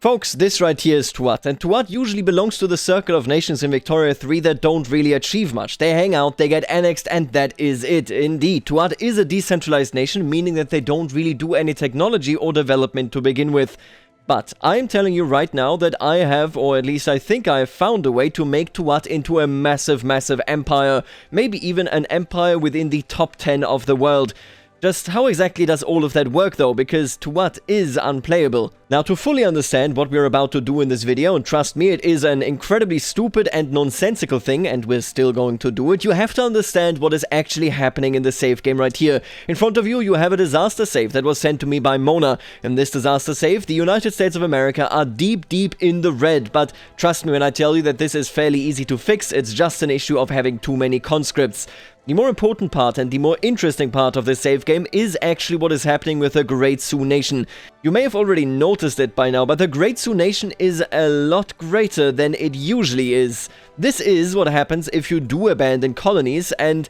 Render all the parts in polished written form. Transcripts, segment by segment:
Folks, this right here is Tuat, and Tuat usually belongs to the circle of nations in Victoria 3 that don't really achieve much. They hang out, they get annexed, and that is it. Indeed, Tuat is a decentralized nation, meaning that they don't really do any technology or development to begin with. But I am telling you right now that I have, or at least I think I have found a way to make Tuat into a massive, massive empire. Maybe even an empire within the top 10 of the world. Just how exactly does all of that work though, because Tuat is unplayable. Now, to fully understand what we're about to do in this video, and trust me, it is an incredibly stupid and nonsensical thing, and we're still going to do it, you have to understand what is actually happening in the save game right here. In front of you, you have a disaster save that was sent to me by Mona. In this disaster save, the United States of America are deep, deep in the red, but trust me when I tell you that this is fairly easy to fix, it's just an issue of having too many conscripts. The more important part and the more interesting part of this save game is actually what is happening with the Great Sioux Nation. You may have already noticed it by now, but the Great Sioux Nation is a lot greater than it usually is. This is what happens if you do abandon colonies and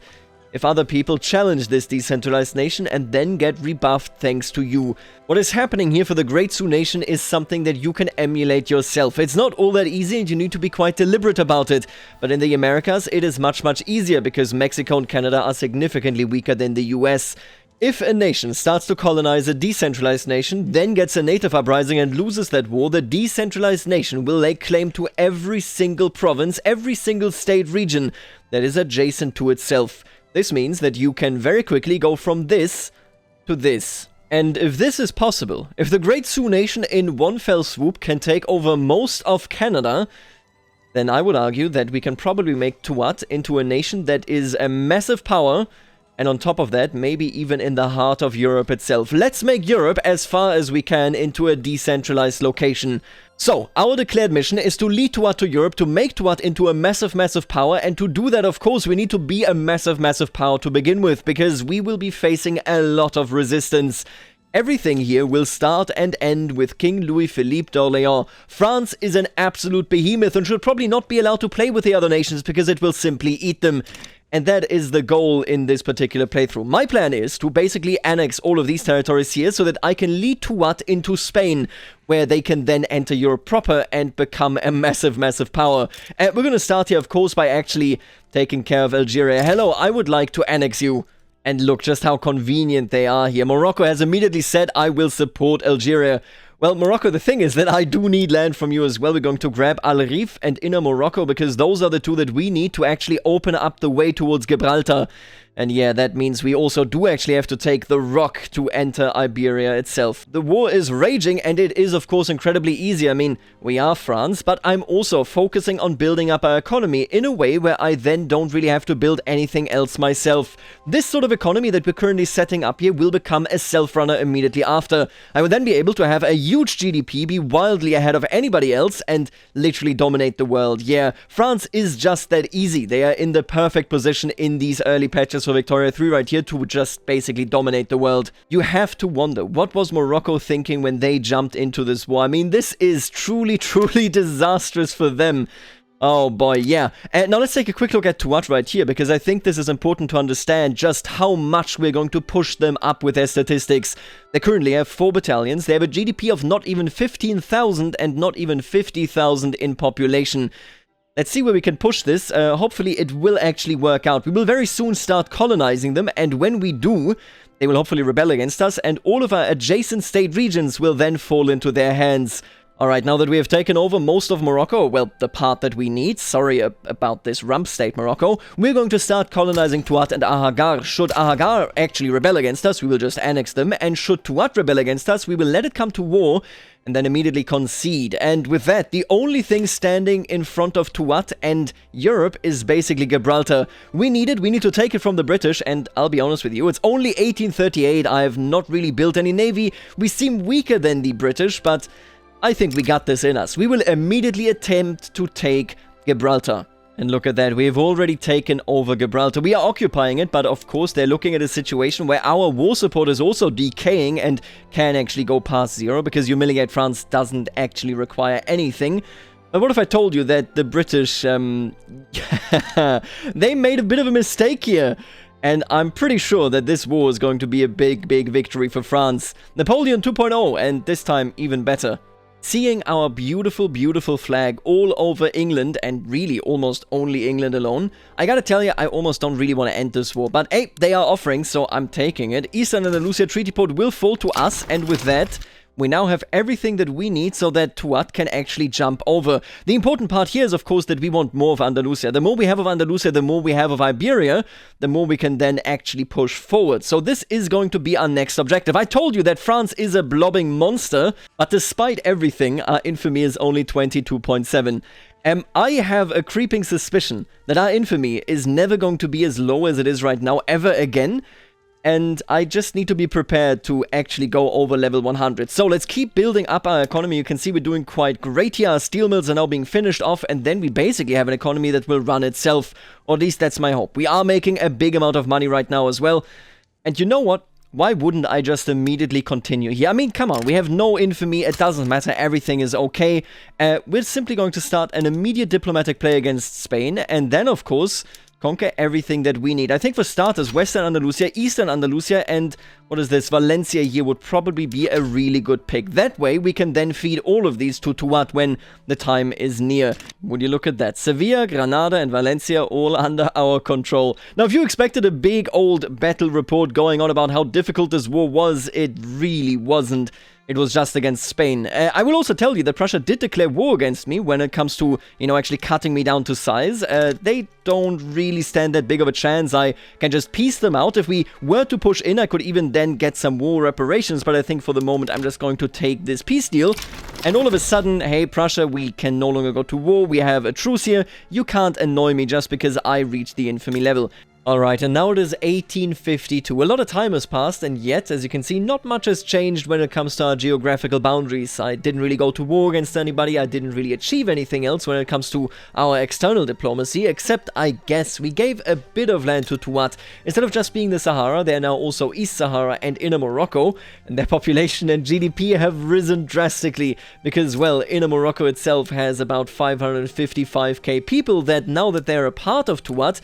if other people challenge this decentralized nation and then get rebuffed thanks to you. What is happening here for the Great Sioux Nation is something that you can emulate yourself. It's not all that easy and you need to be quite deliberate about it. But in the Americas, it is much, much easier because Mexico and Canada are significantly weaker than the US. If a nation starts to colonize a decentralized nation, then gets a native uprising and loses that war, the decentralized nation will lay claim to every single province, every single state region that is adjacent to itself. This means that you can very quickly go from this to this. And if this is possible, if the Great Sioux Nation in one fell swoop can take over most of Canada, then I would argue that we can probably make Tuat into a nation that is a massive power, and on top of that, maybe even in the heart of Europe itself. Let's make Europe as far as we can into a decentralized location. So, our declared mission is to lead Tuat to Europe, to make Tuat into a massive, massive power, and to do that, of course, we need to be a massive, massive power to begin with, because we will be facing a lot of resistance. Everything here will start and end with King Louis-Philippe d'Orléans. France is an absolute behemoth and should probably not be allowed to play with the other nations because it will simply eat them. And that is the goal in this particular playthrough. My plan is to basically annex all of these territories here so that I can lead Tuat into Spain, where they can then enter Europe proper and become a massive, massive power. And we're going to start here, of course, by actually taking care of Algeria. Hello, I would like to annex you. And look just how convenient they are here. Morocco has immediately said, I will support Algeria. Well, Morocco, the thing is that I do need land from you as well. We're going to grab Al Rif and Inner Morocco because those are the two that we need to actually open up the way towards Gibraltar. And yeah, that means we also do actually have to take the rock to enter Iberia itself. The war is raging and it is of course incredibly easy. I mean, we are France, but I'm also focusing on building up our economy in a way where I then don't really have to build anything else myself. This sort of economy that we're currently setting up here will become a self-runner immediately after. I will then be able to have a huge GDP, be wildly ahead of anybody else and literally dominate the world. Yeah, France is just that easy. They are in the perfect position in these early patches for Victoria 3 right here to just basically dominate the world. You have to wonder, what was Morocco thinking when they jumped into this war? I mean, this is truly, truly disastrous for them. Oh boy, yeah. And now let's take a quick look at Tuat right here, because I think this is important to understand just how much we're going to push them up with their statistics. They currently have 4 battalions, they have a GDP of not even 15,000 and not even 50,000 in population. Let's see where we can push this. Hopefully it will actually work out. We will very soon start colonizing them, and when we do, they will hopefully rebel against us, and all of our adjacent state regions will then fall into their hands. Alright, now that we have taken over most of Morocco, well, the part that we need, sorry about this rump state Morocco, we're going to start colonizing Tuat and Ahagar. Should Ahagar actually rebel against us, we will just annex them, and should Tuat rebel against us, we will let it come to war, and then immediately concede. And with that, the only thing standing in front of Tuat and Europe is basically Gibraltar. We need to take it from the British, and I'll be honest with you, it's only 1838, I have not really built any navy, we seem weaker than the British, but I think we got this in us. We will immediately attempt to take Gibraltar. And look at that, we have already taken over Gibraltar. We are occupying it, but of course they're looking at a situation where our war support is also decaying and can actually go past 0, because Humiliate France doesn't actually require anything. But what if I told you that the British, they made a bit of a mistake here? And I'm pretty sure that this war is going to be a big, big victory for France. Napoleon 2.0, and this time even better. Seeing our beautiful, beautiful flag all over England, and really almost only England alone, I gotta tell you, I almost don't really want to end this war. But hey, they are offering, so I'm taking it. Eastern Andalusia Treaty Port will fall to us, and with that, we now have everything that we need so that Tuat can actually jump over. The important part here is, of course, that we want more of Andalusia. The more we have of Andalusia, the more we have of Iberia, the more we can then actually push forward. So this is going to be our next objective. I told you that France is a blobbing monster, but despite everything, our infamy is only 22.7. I have a creeping suspicion that our infamy is never going to be as low as it is right now ever again. And I just need to be prepared to actually go over level 100. So let's keep building up our economy. You can see we're doing quite great here. Our steel mills are now being finished off, and then we basically have an economy that will run itself. Or at least that's my hope. We are making a big amount of money right now as well. And you know what? Why wouldn't I just immediately continue here? I mean, come on, we have no infamy, it doesn't matter, everything is okay. We're simply going to start an immediate diplomatic play against Spain, and then, of course, conquer everything that we need. I think for starters, Western Andalusia, Eastern Andalusia, and what is this, Valencia here would probably be a really good pick. That way, we can then feed all of these to Tuat when the time is near. Would you look at that? Sevilla, Granada, and Valencia all under our control. Now, if you expected a big old battle report going on about how difficult this war was, it really wasn't. It was just against Spain. I will also tell you that Prussia did declare war against me when it comes to, actually cutting me down to size. They don't really stand that big of a chance. I can just piece them out. If we were to push in, I could even then get some war reparations, but I think for the moment I'm just going to take this peace deal. And all of a sudden, hey, Prussia, we can no longer go to war. We have a truce here. You can't annoy me just because I reached the infamy level. Alright, and now it is 1852. A lot of time has passed, and yet, as you can see, not much has changed when it comes to our geographical boundaries. I didn't really go to war against anybody, I didn't really achieve anything else when it comes to our external diplomacy, except, I guess, we gave a bit of land to Tuat. Instead of just being the Sahara, they are now also East Sahara and Inner Morocco, and their population and GDP have risen drastically, because, well, Inner Morocco itself has about 555k people that, now that they're a part of Tuat,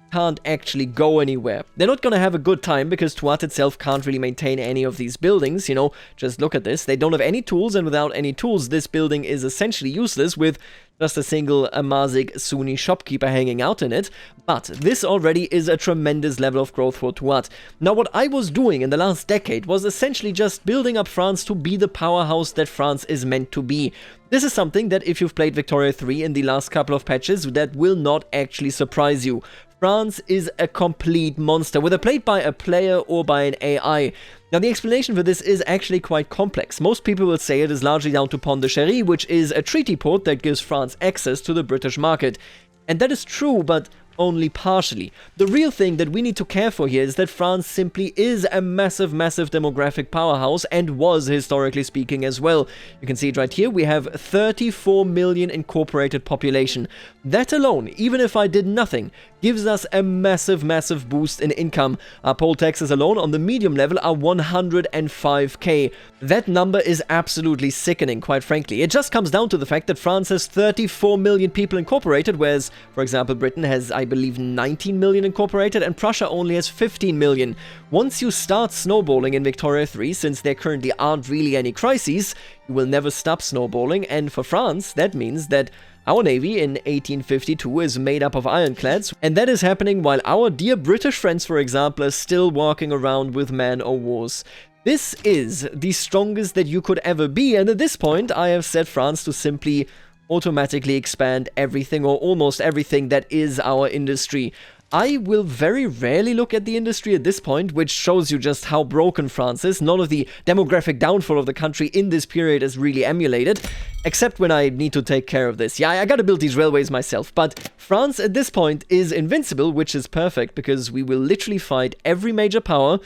can't actually go anywhere. They're not gonna have a good time because Tuat itself can't really maintain any of these buildings, just look at this. They don't have any tools, and without any tools, this building is essentially useless with just a single Amazigh Sunni shopkeeper hanging out in it. But this already is a tremendous level of growth for Tuat. Now, what I was doing in the last decade was essentially just building up France to be the powerhouse that France is meant to be. This is something that if you've played Victoria 3 in the last couple of patches, that will not actually surprise you. France is a complete monster, whether played by a player or by an AI. Now, the explanation for this is actually quite complex. Most people will say it is largely down to Pont-de-Chéry, which is a treaty port that gives France access to the British market. And that is true, but only partially. The real thing that we need to care for here is that France simply is a massive, massive demographic powerhouse, and was, historically speaking, as well. You can see it right here. We have 34 million incorporated population. That alone, even if I did nothing, gives us a massive, massive boost in income. Our poll taxes alone on the medium level are 105k. That number is absolutely sickening, quite frankly. It just comes down to the fact that France has 34 million people incorporated, whereas, for example, Britain has, I believe, 19 million incorporated, and Prussia only has 15 million. Once you start snowballing in Victoria 3, since there currently aren't really any crises, you will never stop snowballing, and for France, that means that our navy in 1852 is made up of ironclads, and that is happening while our dear British friends, for example, are still walking around with man-o'-wars. This is the strongest that you could ever be, and at this point, I have set France to simply automatically expand everything, or almost everything, that is our industry. I will very rarely look at the industry at this point, which shows you just how broken France is. None of the demographic downfall of the country in this period is really emulated, except when I need to take care of this. Yeah, I gotta build these railways myself, but France at this point is invincible, which is perfect, because we will literally fight every major power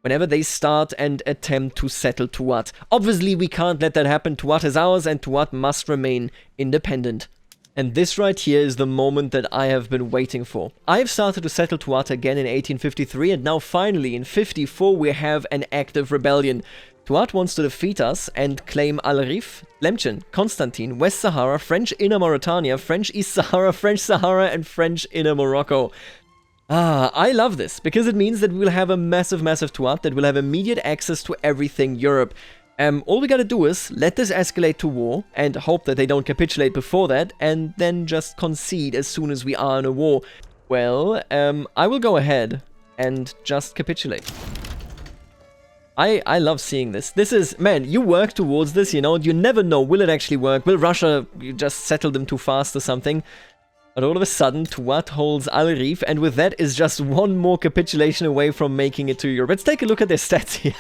whenever they start and attempt to settle Tuat. Obviously, we can't let that happen. Tuat is ours, and Tuat must remain independent. And this right here is the moment that I have been waiting for. I have started to settle Tuat again in 1853, and now finally in 54 we have an active rebellion. Tuat wants to defeat us and claim Al Rif, Tlemcen, Constantine, West Sahara, French Inner Mauritania, French East Sahara, French Sahara, and French Inner Morocco. I love this, because it means that we will have a massive, massive Tuat that will have immediate access to everything Europe. All we gotta do is let this escalate to war and hope that they don't capitulate before that, and then just concede as soon as we are in a war. Well, I will go ahead and just capitulate. I love seeing this. This is, man, you work towards this, you know, you never know, will it actually work? Will Russia just settle them too fast or something? But all of a sudden, Tuat holds Al Rif, and with that is just one more capitulation away from making it to Europe. Let's take a look at their stats here.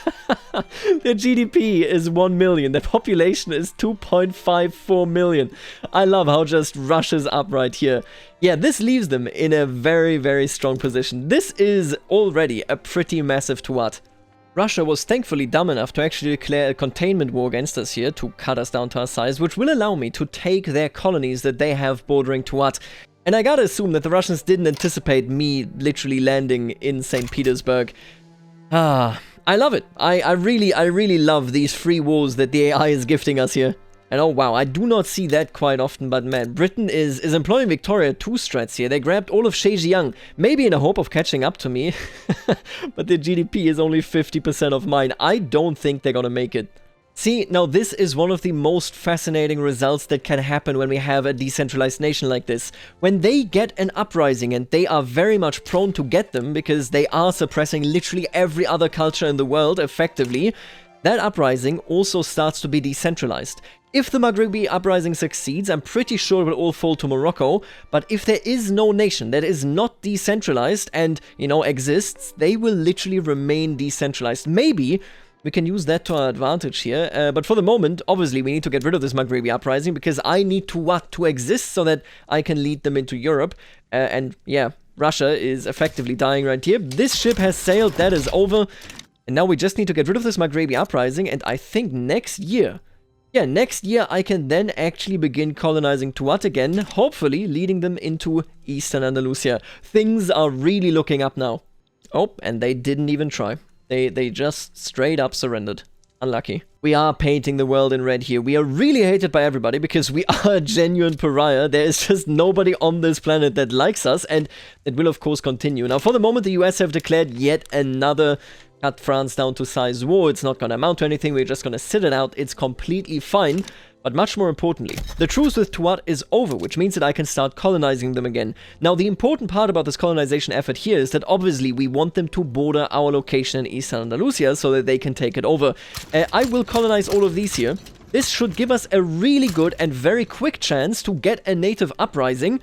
Their GDP is 1 million. Their population is 2.54 million. I love how just Russia's up right here. Yeah, this leaves them in a very, very strong position. This is already a pretty massive Tuat. Russia was thankfully dumb enough to actually declare a containment war against us here to cut us down to our size, which will allow me to take their colonies that they have bordering Tuat. And I gotta assume that the Russians didn't anticipate me literally landing in St. Petersburg. I love it. I really love these free wars that the AI is gifting us here. And oh wow, I do not see that quite often, but man, Britain is employing Victoria 2 strats here. They grabbed all of Zhejiang, maybe in a hope of catching up to me. But their GDP is only 50% of mine. I don't think they're gonna make it. See, now this is one of the most fascinating results that can happen when we have a decentralized nation like this. When they get an uprising, and they are very much prone to get them because they are suppressing literally every other culture in the world effectively, that uprising also starts to be decentralized. If the Maghrebi uprising succeeds, I'm pretty sure it will all fall to Morocco, but if there is no nation that is not decentralized and, you know, exists, they will literally remain decentralized. Maybe we can use that to our advantage here, but for the moment, obviously, we need to get rid of this Maghrebi uprising because I need Tuat to exist so that I can lead them into Europe, and yeah, Russia is effectively dying right here. This ship has sailed, that is over, and now we just need to get rid of this Maghrebi uprising, and I think next year, yeah, next year I can then actually begin colonizing Tuat again, hopefully leading them into Eastern Andalusia. Things are really looking up now. Oh, and they didn't even try. They just straight up surrendered. Unlucky. We are painting the world in red here. We are really hated by everybody because we are a genuine pariah. There is just nobody on this planet that likes us, and it will of course continue. Now for the moment the US have declared yet another cut France down to size war. It's not gonna amount to anything, we're just gonna sit it out. It's completely fine. But much more importantly, the truce with Tuat is over, which means that I can start colonizing them again. Now, the important part about this colonization effort here is that obviously we want them to border our location in Eastern Andalusia so that they can take it over. I will colonize all of these here. This should give us a really good and very quick chance to get a native uprising.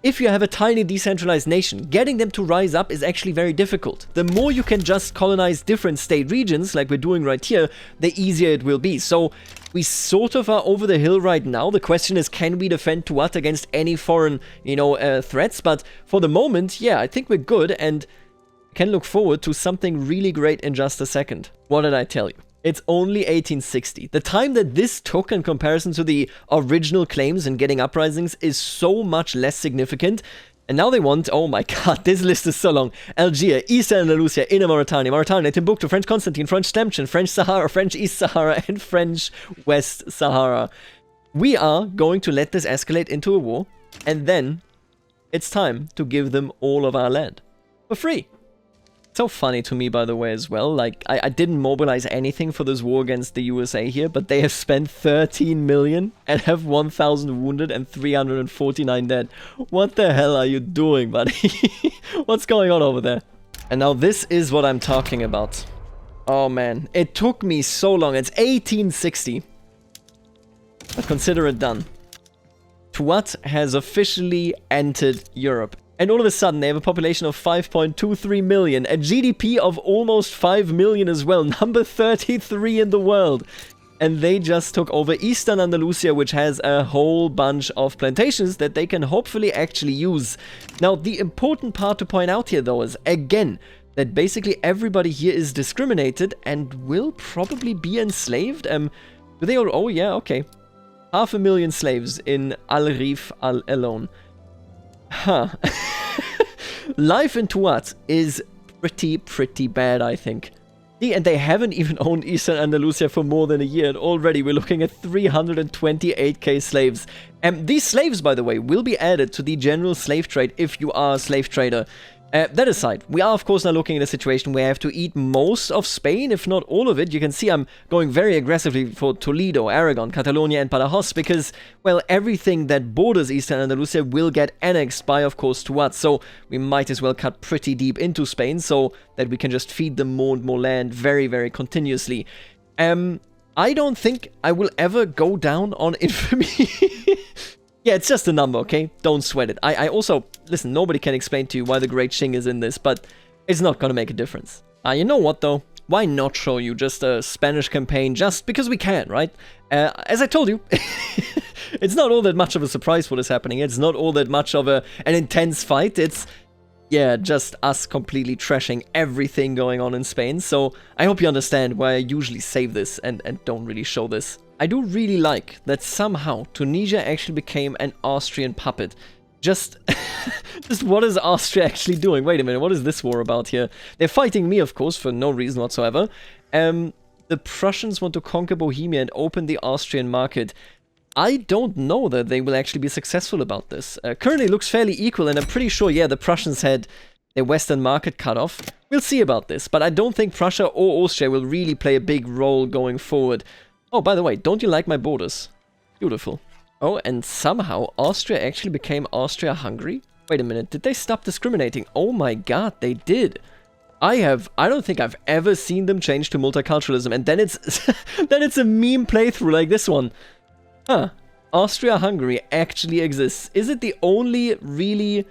If you have a tiny decentralized nation, getting them to rise up is actually very difficult. The more you can just colonize different state regions, like we're doing right here, the easier it will be. So we sort of are over the hill right now. The question is, can we defend Tuat against any foreign, you know, threats? But for the moment, yeah, I think we're good and can look forward to something really great in just a second. What did I tell you? It's only 1860. The time that this took in comparison to the original claims and getting uprisings is so much less significant. And now they want, oh my god, this list is so long. Algiers, East Andalusia, Inner Mauritania, Timbuktu, French Constantine, French Stemchen, French Sahara, French East Sahara, and French West Sahara. We are going to let this escalate into a war, and then it's time to give them all of our land. For free. So funny to me, by the way, as well. Like, I didn't mobilize anything for this war against the USA here, but they have spent 13 million and have 1,000 wounded and 349 dead. What the hell are you doing, buddy? What's going on over there? And now this is what I'm talking about. Oh man, it took me so long. It's 1860. But consider it done. Tuat has officially entered Europe. And all of a sudden, they have a population of 5.23 million, a GDP of almost 5 million as well, number 33 in the world. And they just took over Eastern Andalusia, which has a whole bunch of plantations that they can hopefully actually use. Now, the important part to point out here, though, is, again, that basically everybody here is discriminated and will probably be enslaved. Do they all... Oh, yeah, okay. 500,000 slaves in Al Rif alone. Huh. Life in Tuat is pretty bad, I think. See, and they haven't even owned Eastern Andalusia for more than a year, and already we're looking at 328k slaves. These slaves, by the way, will be added to the general slave trade if you are a slave trader. That aside, we are of course now looking at a situation where I have to eat most of Spain, if not all of it. You can see I'm going very aggressively for Toledo, Aragon, Catalonia and Badajoz because, well, everything that borders Eastern Andalusia will get annexed by, of course, Tuat. So we might as well cut pretty deep into Spain so that we can just feed them more and more land very, very continuously. I don't think I will ever go down on infamy. Yeah, it's just a number, okay? Don't sweat it. I also, listen, nobody can explain to you why the Great Qing is in this, but it's not gonna make a difference. You know what, though? Why not show you just a Spanish campaign just because we can, right? As I told you, it's not all that much of a surprise what is happening. It's not all that much of an intense fight. It's, yeah, just us completely trashing everything going on in Spain. So I hope you understand why I usually save this and don't really show this. I do really like that somehow Tunisia actually became an Austrian puppet. Just what is Austria actually doing? Wait a minute, what is this war about here? They're fighting me, of course, for no reason whatsoever. The Prussians want to conquer Bohemia and open the Austrian market. I don't know that they will actually be successful about this. Currently looks fairly equal, and I'm pretty sure, yeah, the Prussians had their western market cut off. We'll see about this, but I don't think Prussia or Austria will really play a big role going forward. Oh, by the way, don't you like my borders? Beautiful. Oh, and somehow Austria actually became Austria-Hungary? Wait a minute, did they stop discriminating? Oh my god, they did. I don't think I've ever seen them change to multiculturalism, and then it's then it's a meme playthrough like this one. Huh. Austria-Hungary actually exists. Is it the only really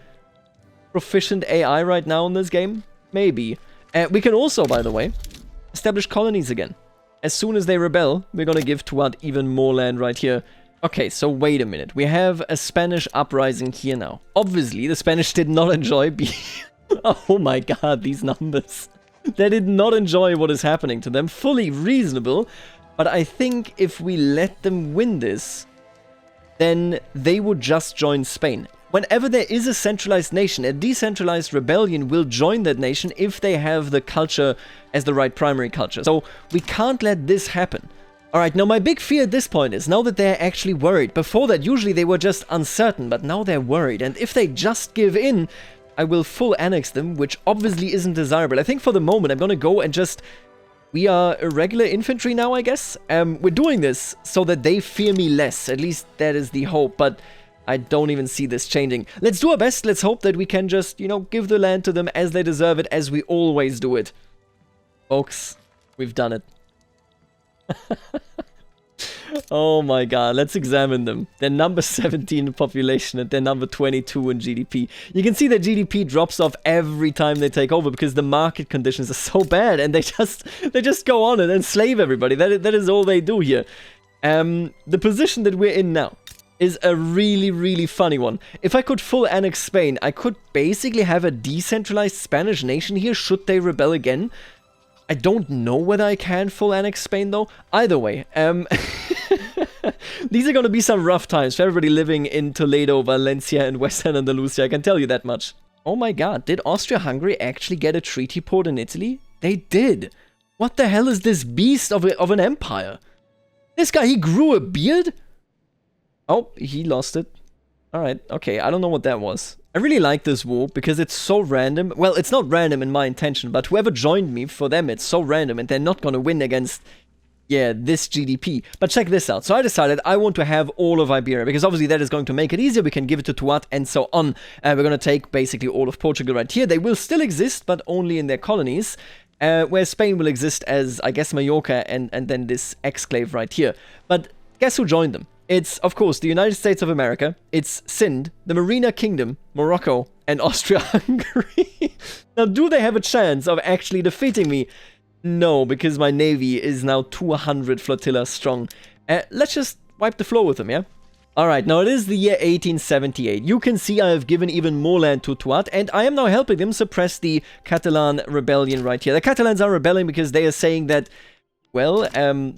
proficient AI right now in this game? Maybe. We can also, by the way, establish colonies again. As soon as they rebel, we're gonna give Tuat even more land right here. Okay, so wait a minute. We have a Spanish uprising here now. Obviously, the Spanish did not enjoy being... Oh my god, these numbers. They did not enjoy what is happening to them. Fully reasonable. But I think if we let them win this, then they would just join Spain. Whenever there is a centralized nation, a decentralized rebellion will join that nation if they have the culture as the right primary culture. So we can't let this happen. Alright, now my big fear at this point is now that they're actually worried. Before that, usually they were just uncertain, but now they're worried. And if they just give in, I will full annex them, which obviously isn't desirable. I think for the moment, I'm gonna go and just... We are irregular infantry now, I guess. We're doing this so that they fear me less. At least that is the hope, but... I don't even see this changing. Let's do our best. Let's hope that we can just, you know, give the land to them as they deserve it, as we always do it. Folks, we've done it. Oh my god, let's examine them. They're number 17 in population and they're number 22 in GDP. You can see that GDP drops off every time they take over because the market conditions are so bad and they just go on and enslave everybody. That is all they do here. The position that we're in now is a really, really funny one. If I could full annex Spain, I could basically have a decentralized Spanish nation here should they rebel again. I don't know whether I can full annex Spain though. Either way, these are gonna be some rough times for everybody living in Toledo, Valencia and Western Andalusia, I can tell you that much. Oh my god, did Austria-Hungary actually get a treaty port in Italy? They did! What the hell is this beast of an empire? This guy, he grew a beard? Oh, he lost it. Alright, okay, I don't know what that was. I really like this war because it's so random. Well, it's not random in my intention, but whoever joined me, for them it's so random and they're not gonna win against, yeah, this GDP. But check this out. So I decided I want to have all of Iberia because obviously that is going to make it easier. We can give it to Tuat and so on. We're gonna take basically all of Portugal right here. They will still exist, but only in their colonies. Where Spain will exist as, I guess, Mallorca and then this exclave right here. But guess who joined them? It's, of course, the United States of America, it's Sind, the Marina Kingdom, Morocco, and Austria-Hungary. Now, do they have a chance of actually defeating me? No, because my navy is now 200 flotillas strong. Let's just wipe the floor with them, yeah? Alright, now it is the year 1878. You can see I have given even more land to Tuat, and I am now helping them suppress the Catalan rebellion right here. The Catalans are rebelling because they are saying that, well,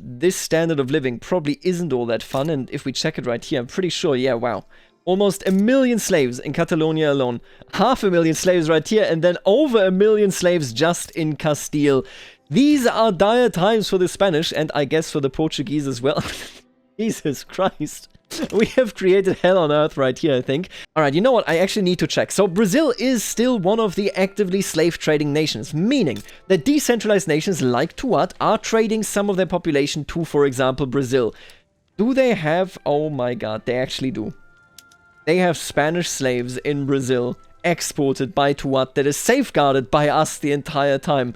this standard of living probably isn't all that fun, and if we check it right here, I'm pretty sure, yeah, wow. Almost 1 million slaves in Catalonia alone, 500,000 slaves right here, and then over 1 million slaves just in Castile. These are dire times for the Spanish, and I guess for the Portuguese as well. Jesus Christ. We have created hell on earth right here, I think. Alright, you know what? I actually need to check. So Brazil is still one of the actively slave trading nations, meaning that decentralized nations like Tuat are trading some of their population to, for example, Brazil. Do they have... Oh my god, they actually do. They have Spanish slaves in Brazil exported by Tuat that is safeguarded by us the entire time.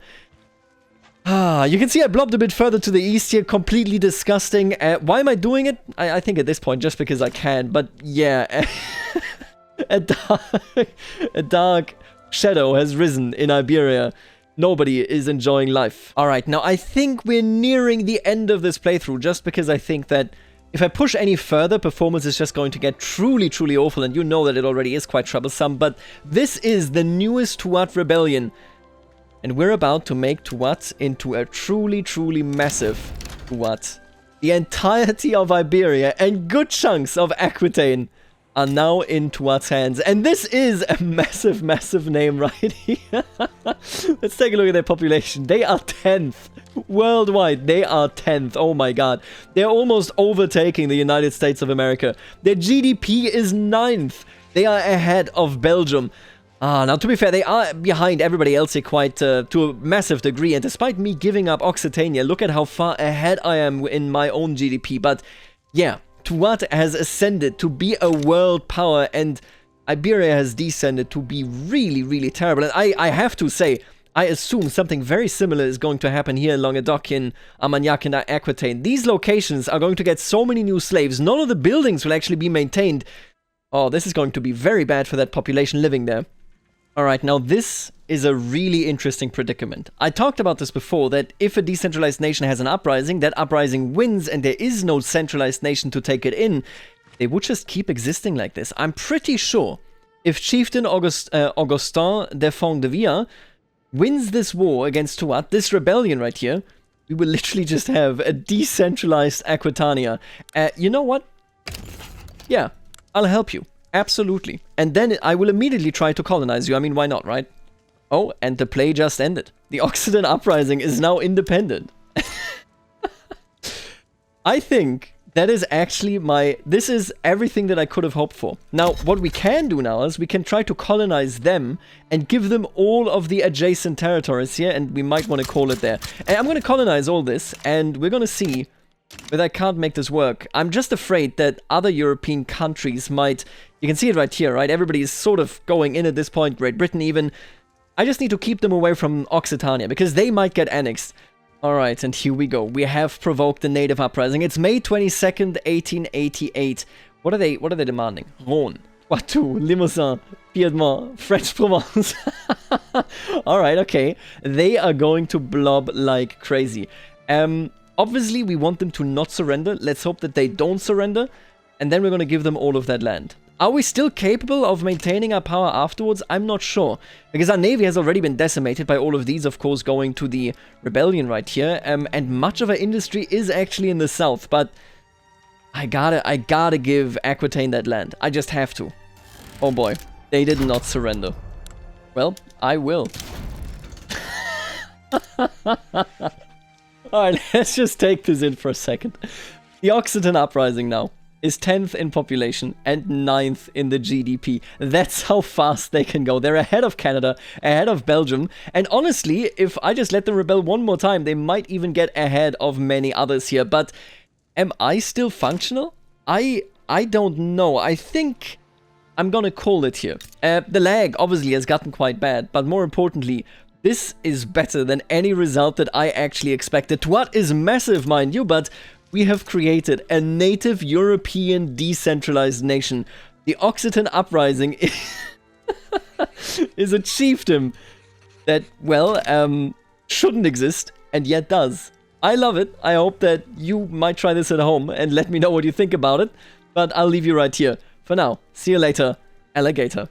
You can see I blobbed a bit further to the east here, completely disgusting. Why am I doing it? I think at this point, just because I can, but yeah. a dark shadow has risen in Iberia. Nobody is enjoying life. Alright, now I think we're nearing the end of this playthrough, just because I think that if I push any further, performance is just going to get truly, truly awful, and you know that it already is quite troublesome, but this is the newest Tuat rebellion. And we're about to make Tuat into a truly, truly massive Tuat. The entirety of Iberia and good chunks of Aquitaine are now in Tuat's hands. And this is a massive, massive name right here. Let's take a look at their population. They are 10th. Worldwide, they are 10th. Oh my god. They're almost overtaking the United States of America. Their GDP is 9th. They are ahead of Belgium. Now to be fair, they are behind everybody else here quite to a massive degree, and despite me giving up Occitania, look at how far ahead I am in my own GDP. But yeah, Tuat has ascended to be a world power, and Iberia has descended to be really, really terrible. And I have to say, I assume something very similar is going to happen here in Languedoc, in Armagnac and Aquitaine. These locations are going to get so many new slaves, none of the buildings will actually be maintained. Oh, this is going to be very bad for that population living there. Alright, now this is a really interesting predicament. I talked about this before, that if a decentralized nation has an uprising, that uprising wins and there is no centralized nation to take it in, they would just keep existing like this. I'm pretty sure if Chieftain Augustin de Fondevilla wins this war against Tuat, this rebellion right here, we will literally just have a decentralized Aquitania. You know what? Yeah, I'll help you. Absolutely. And then I will immediately try to colonize you. I mean, why not, right? Oh, and the play just ended. The Occitan uprising is now independent. I think that is actually this is everything that I could have hoped for. Now, what we can do now is we can try to colonize them and give them all of the adjacent territories here, and we might want to call it there. And I'm going to colonize all this, and we're going to see but I can't make this work. I'm just afraid that other European countries might... You can see it right here, right? Everybody is sort of going in at this point, Great Britain even. I just need to keep them away from Occitania, because they might get annexed. Alright, and here we go. We have provoked the native uprising. It's May 22nd, 1888. What are they demanding? Rhône, Poitou, Limousin, Piedmont, French Provence. Alright, okay. They are going to blob like crazy. Obviously, we want them to not surrender. Let's hope that they don't surrender. And then we're going to give them all of that land. Are we still capable of maintaining our power afterwards? I'm not sure. Because our navy has already been decimated by all of these, of course, going to the rebellion right here. And much of our industry is actually in the south. But I gotta give Aquitaine that land. I just have to. Oh boy. They did not surrender. Well, I will. Alright, let's just take this in for a second. The Occitan uprising now is 10th in population and 9th in the GDP. That's how fast they can go. They're ahead of Canada, ahead of Belgium, and honestly, if I just let them rebel one more time, they might even get ahead of many others here. But am I still functional? I don't know. I think I'm gonna call it here. The lag obviously has gotten quite bad, but more importantly, this is better than any result that I actually expected. Tuat is massive, mind you, but we have created a native European decentralized nation. The Occitan uprising is a chiefdom that, well, shouldn't exist, and yet does. I love it. I hope that you might try this at home and let me know what you think about it, but I'll leave you right here. For now, see you later, alligator.